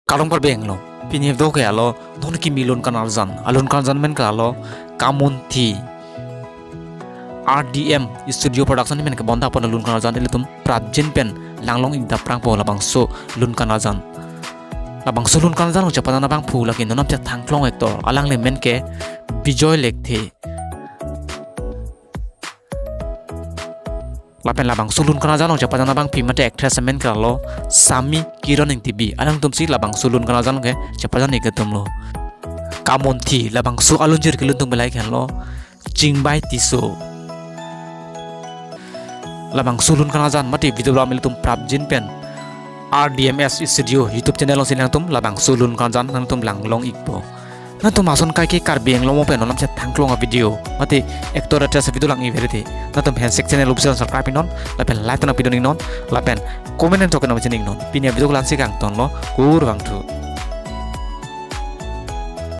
Kalong par beng lo pini do ke alo don ki milon kan alon kan men ka alo kamun thi RDM studio production men ka bonda pon lun kan ile tum prabjin pen langlong ing da prang po labang so lun kan labang so lun kan ucapan na bang phu lagi nonam cha thangklong ektor alang le men ke bijoy lekthi lapen labang sulun kana jalo ucapan na bang pimate actress men ka lo sami kiron ing tv alang tum si labang sulun kana jalo ke ucapan ni ketum lo kamon thi labang su alun jir kilun tum belai kan lo jingbai tiso labang sulun kana jan mati video ramil tum prabjin pen RDMS studio YouTube channel lo sinang tum labang sulun kana jan nang tum langlong ikpo na tum ason kai ke kar beng lo mo pen olam cha thangklong a video mati actor actress video lang i verite na tum handshake channel upsa subscribe non lapen like na video ning non lapen comment en token na chining non pinia video lan si kang ton lo kur bang thu